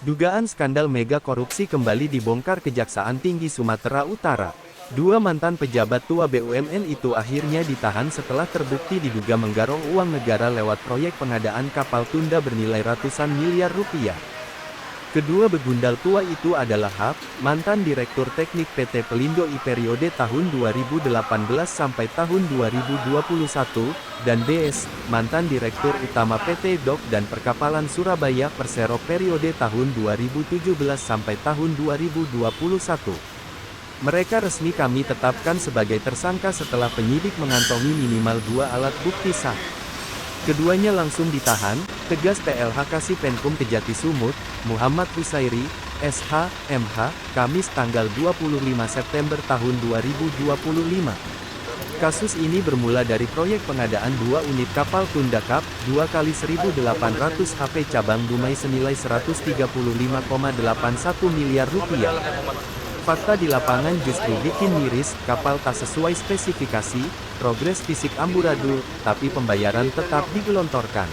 Dugaan skandal mega korupsi kembali dibongkar Kejaksaan Tinggi Sumatera Utara. Dua mantan pejabat tua BUMN itu akhirnya ditahan setelah terbukti diduga menggarong uang negara lewat proyek pengadaan kapal tunda bernilai ratusan miliar rupiah. Kedua begundal tua itu adalah H, mantan Direktur Teknik PT Pelindo I periode tahun 2018 sampai tahun 2021, dan DS, mantan Direktur Utama PT Dok dan Perkapalan Surabaya Persero periode tahun 2017 sampai tahun 2021. Mereka resmi kami tetapkan sebagai tersangka setelah penyidik mengantongi minimal 2 alat bukti sah. Keduanya langsung ditahan, tegas PLH Kasipenkum Kejati Sumut, Muhammad Husairi, SH, MH, Kamis tanggal 25 September tahun 2025. Kasus ini bermula dari proyek pengadaan 2 unit kapal tunda Kap 2 kali 1.800 HP cabang Dumai senilai 135,81 miliar rupiah. Fakta di lapangan justru bikin miris, kapal tak sesuai spesifikasi, progres fisik amburadul, tapi pembayaran tetap digelontorkan.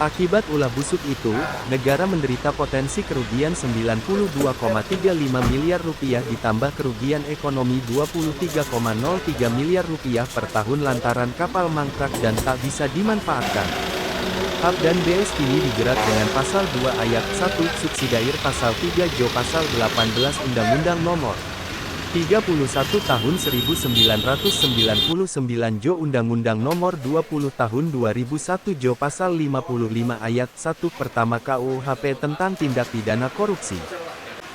Akibat ulah busuk itu, negara menderita potensi kerugian 92,35 miliar rupiah ditambah kerugian ekonomi 23,03 miliar rupiah per tahun lantaran kapal mangkrak dan tak bisa dimanfaatkan. HAP dan BS kini dijerat dengan Pasal 2 Ayat 1 Subsidiair Pasal 3 Jo Pasal 18 Undang-Undang Nomor 31 Tahun 1999 Jo Undang-Undang Nomor 20 Tahun 2001 Jo Pasal 55 Ayat 1 Pertama KUHP tentang tindak pidana korupsi.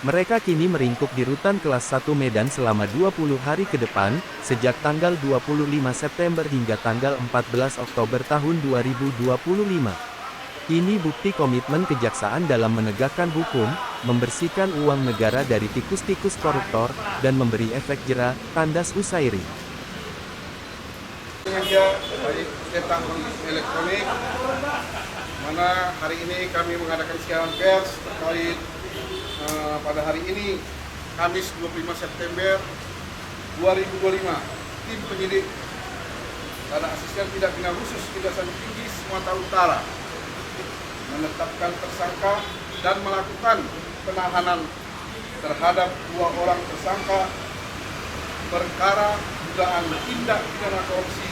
Mereka kini meringkuk di Rutan Kelas 1 Medan selama 20 hari ke depan, sejak tanggal 25 September hingga tanggal 14 Oktober tahun 2025. Ini bukti komitmen kejaksaan dalam menegakkan hukum, membersihkan uang negara dari tikus-tikus koruptor, dan memberi efek jera, tandas Husairi. Media baik cetak elektronik, mana hari ini kami mengadakan siaran pers terkait pada hari ini, Kamis 25 September 2025, tim penyidik dan asisten tindak pidana khusus Kejaksaan Tinggi Sumatera Utara menetapkan tersangka dan melakukan penahanan terhadap 2 orang tersangka perkara dugaan tindak pidana korupsi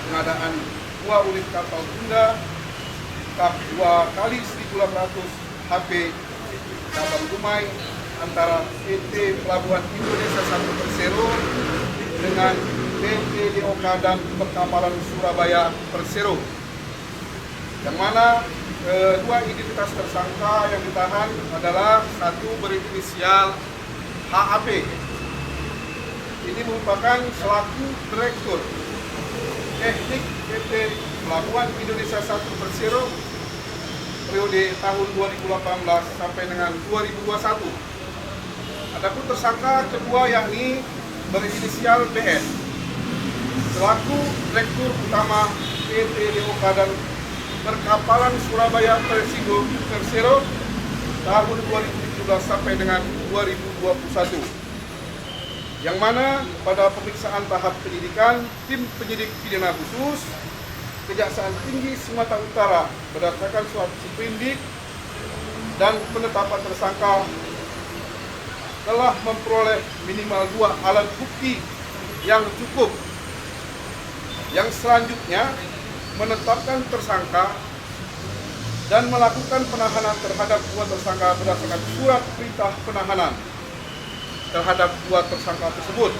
pengadaan 2 unit kapal tunda Kap 2 kali 1.800 HP cabang Dumai antara PT Pelabuhan Indonesia 1 Persero dengan PT DOK dan Perkapalan Surabaya Persero, yang mana kedua identitas tersangka yang ditahan adalah satu berinisial HAP. Ini merupakan selaku Direktur Teknik PT Pelabuhan Indonesia 1 Persero periode tahun 2018 sampai dengan 2021. Adapun tersangka kedua yakni berinisial BS selaku Direktur Utama PT DOK dan Perkapalan Surabaya Persero tahun 2017 sampai dengan 2021. Yang mana pada pemeriksaan tahap penyidikan, tim penyidik pidana khusus Kejaksaan Tinggi Sumatera Utara berdasarkan suatu sprindik dan penetapan tersangka telah memperoleh minimal 2 alat bukti yang cukup. Yang selanjutnya menetapkan tersangka dan melakukan penahanan terhadap 2 tersangka berdasarkan surat perintah penahanan terhadap 2 tersangka tersebut.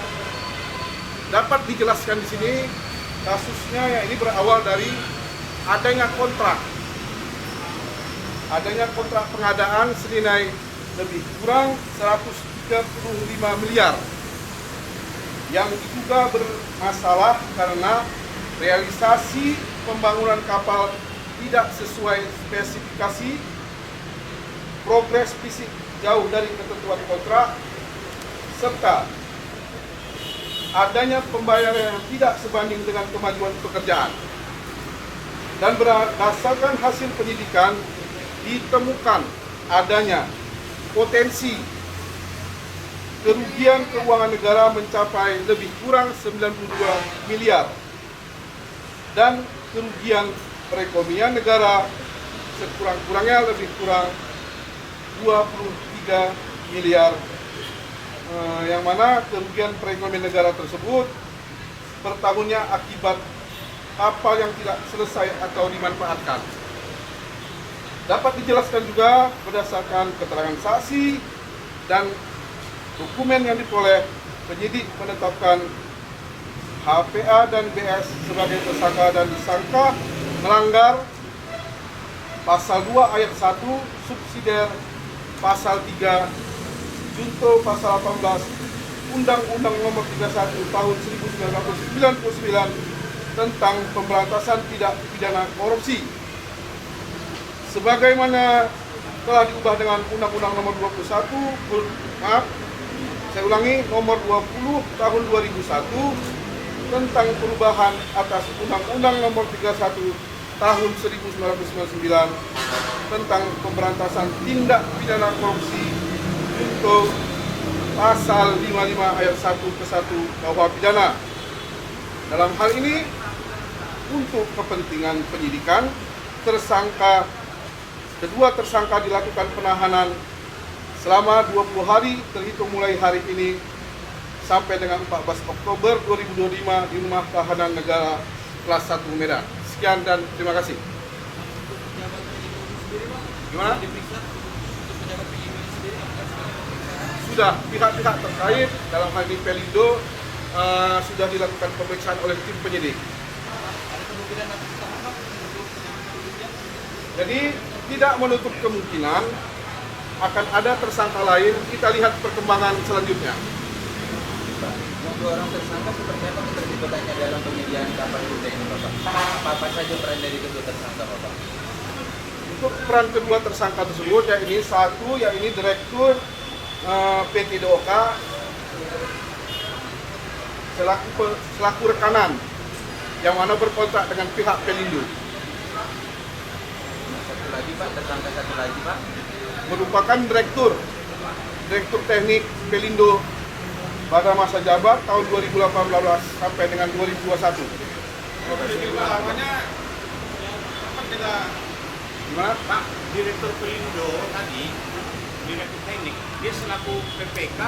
Dapat dijelaskan di sini kasusnya yang ini berawal dari adanya kontrak pengadaan senilai lebih kurang 135 miliar yang diduga bermasalah karena realisasi pembangunan kapal tidak sesuai spesifikasi, progres fisik jauh dari ketentuan kontrak, serta adanya pembayaran yang tidak sebanding dengan kemajuan pekerjaan. Dan berdasarkan hasil penyidikan ditemukan adanya potensi kerugian keuangan negara mencapai lebih kurang 92 miliar dan kerugian perekonomian negara sekurang-kurangnya lebih kurang 23 miliar, yang mana kerugian perekonomian negara tersebut per tahunnya akibat kapal yang tidak selesai atau dimanfaatkan. Dapat dijelaskan juga berdasarkan keterangan saksi dan dokumen yang diperoleh, penyidik menetapkan HPA dan BS sebagai tersangka dan disangka melanggar pasal 2 ayat 1 subsidiar pasal 3 junto pasal 18 Undang-Undang Nomor 31 Tahun 1999 tentang pemberantasan tindak pidana korupsi, sebagaimana telah diubah dengan Undang-Undang Nomor 21 Nomor 20 Tahun 2001 tentang perubahan atas Undang-Undang Nomor 31 Tahun 1999 tentang pemberantasan tindak pidana korupsi untuk pasal 55 ayat 1 ke 1 KUH pidana. Dalam hal ini, untuk kepentingan penyidikan, kedua tersangka dilakukan penahanan selama 20 hari terhitung mulai hari ini sampai dengan 14 Oktober 2025 di Rumah Tahanan Negara Kelas 1 Medan. Sekian dan terima kasih. Gimana? Sudah, pihak-pihak terkait dalam hal ini Pelindo sudah dilakukan pemeriksaan oleh tim penyidik. Jadi tidak menutup kemungkinan akan ada tersangka lain. Kita lihat perkembangan selanjutnya. Dua orang tersangka seperti apa keterlibatannya dalam penyediaan kapal rute ini, Bapak? Apa saja peran dari kedua tersangka, Bapak? Untuk peran kedua tersangka tersebut, yakni Direktur PT DOK selaku rekanan yang mana berkontrak dengan pihak Pelindo. Satu lagi, Pak, tersangka satu lagi, Pak, Merupakan Direktur Teknik Pelindo pada masa jabat tahun 2018 sampai dengan 2021. Gimana? Pak, Direktur Pelindo tadi, Direktur Teknik, dia selaku PPK